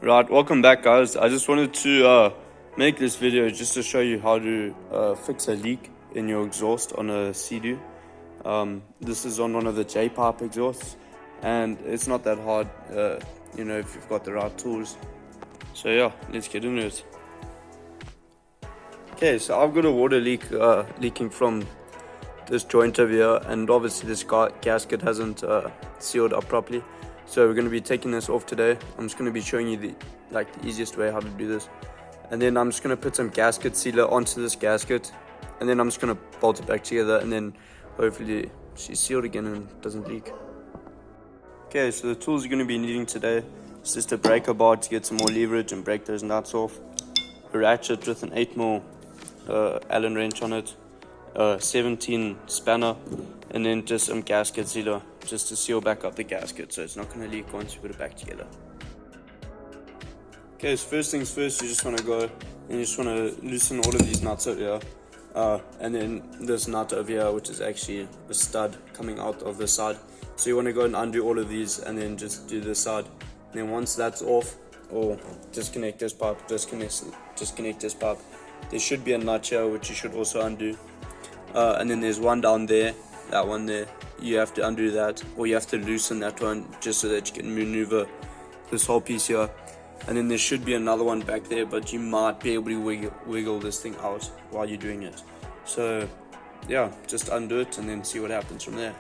Right, welcome back guys. I just wanted to make this video just to show you how to fix a leak in your exhaust on a SEADOO. This is on one of the J-pipe exhausts and it's not that hard, if you've got the right tools. So yeah, let's get into it. Okay, so I've got a water leak leaking from this joint over here, and obviously this gasket hasn't sealed up properly. So we're going to be taking this off today. I'm just going to be showing you the easiest way how to do this, and then I'm just going to put some gasket sealer onto this gasket, and then I'm just going to bolt it back together, and then hopefully she's sealed again and doesn't leak. Okay, so the tools you're going to be needing today is just a breaker bar to get some more leverage and break those nuts off, a ratchet with an 8mm Allen wrench on it, 17 spanner, and then just some gasket sealer just to seal back up the gasket so it's not going to leak once you put it back together. Okay, so first things first, you just want to go and you just want to loosen all of these nuts over here, and then this nut over here, which is actually a stud coming out of the side. So you want to go and undo all of these and then just do this side, and then once that's off, or disconnect this pipe, disconnect this pipe, there should be a nut here which you should also undo. And then there's one down there, that one there, you have to undo that, or you have to loosen that one just so that you can maneuver this whole piece here. And then there should be another one back there, but you might be able to wiggle this thing out while you're doing it. So yeah, just undo it and then see what happens from there.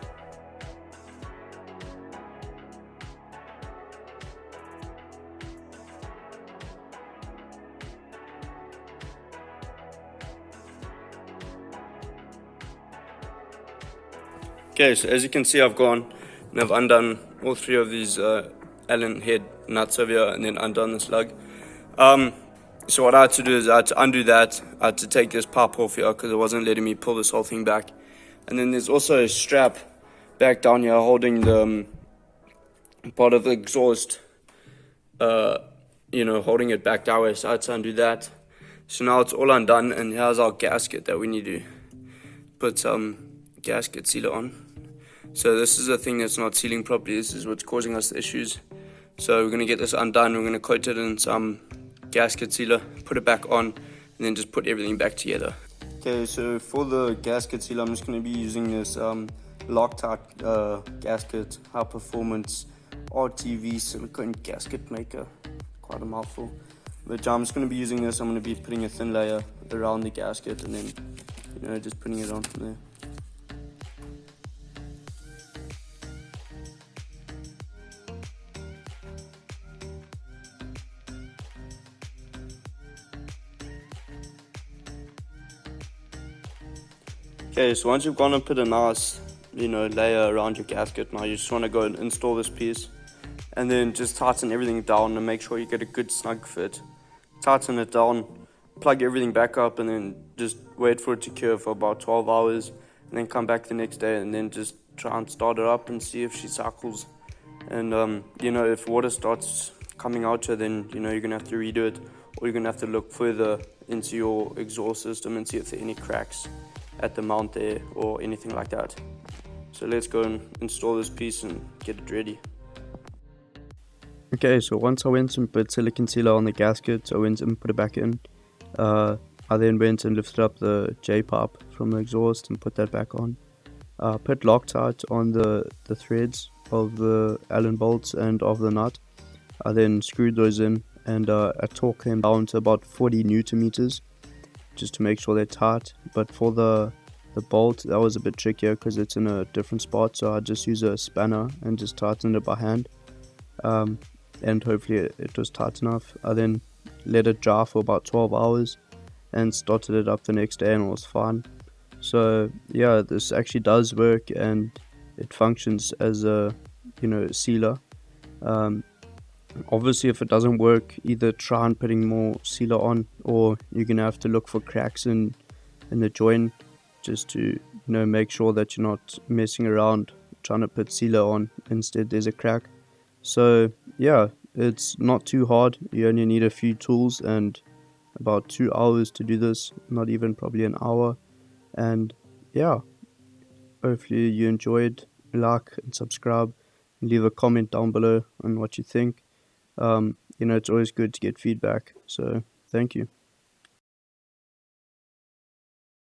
Okay, so as you can see, I've gone and I've undone all three of these Allen head nuts over here, and then undone this lug. So what I had to do is I had to undo that. I had to take this pipe off here because it wasn't letting me pull this whole thing back. And then there's also a strap back down here holding the part of the exhaust, holding it back that way. So I had to undo that. So now it's all undone, and here's our gasket that we need to put some gasket sealer on. So this is a thing that's not sealing properly. This is what's causing us the issues. So we're going to get this undone. We're going to coat it in some gasket sealer, put it back on, and then just put everything back together. Okay, so for the gasket sealer, I'm just going to be using this Loctite gasket high performance RTV silicone gasket maker. Quite a mouthful, but I'm just going to be using this. I'm going to be putting a thin layer around the gasket and then just putting it on from there. Okay, so once you've gone and put a nice, layer around your gasket, now you just want to go and install this piece, and then just tighten everything down and make sure you get a good snug fit. Tighten it down, plug everything back up, and then just wait for it to cure for about 12 hours, and then come back the next day and then just try and start it up and see if she cycles. And if water starts coming out here, then you're gonna have to redo it, or you're gonna have to look further into your exhaust system and see if there are any cracks at the mount there or anything like that. So let's go and install this piece and get it ready. Okay, so once I went and put silicone sealer on the gasket, I went and put it back in. I then went and lifted up the J-pipe from the exhaust and put that back on. Put Loctite on the threads of the Allen bolts and of the nut. I then screwed those in, and I torqued them down to about 40 Newton meters just to make sure they're tight. But for the bolt, that was a bit trickier because it's in a different spot, so I just use a spanner and just tighten it by hand, and hopefully it was tight enough. I then let it dry for about 12 hours and started it up the next day, and it was fine. So yeah, this actually does work and it functions as a sealer. Obviously, if it doesn't work, either try and putting more sealer on, or you're gonna have to look for cracks in the joint just to make sure that you're not messing around trying to put sealer on, instead there's a crack. So yeah, it's not too hard. You only need a few tools and about 2 hours to do this, not even, probably an hour. And yeah, hopefully you enjoyed. Like and subscribe, and leave a comment down below on what you think. It's always good to get feedback. So thank you.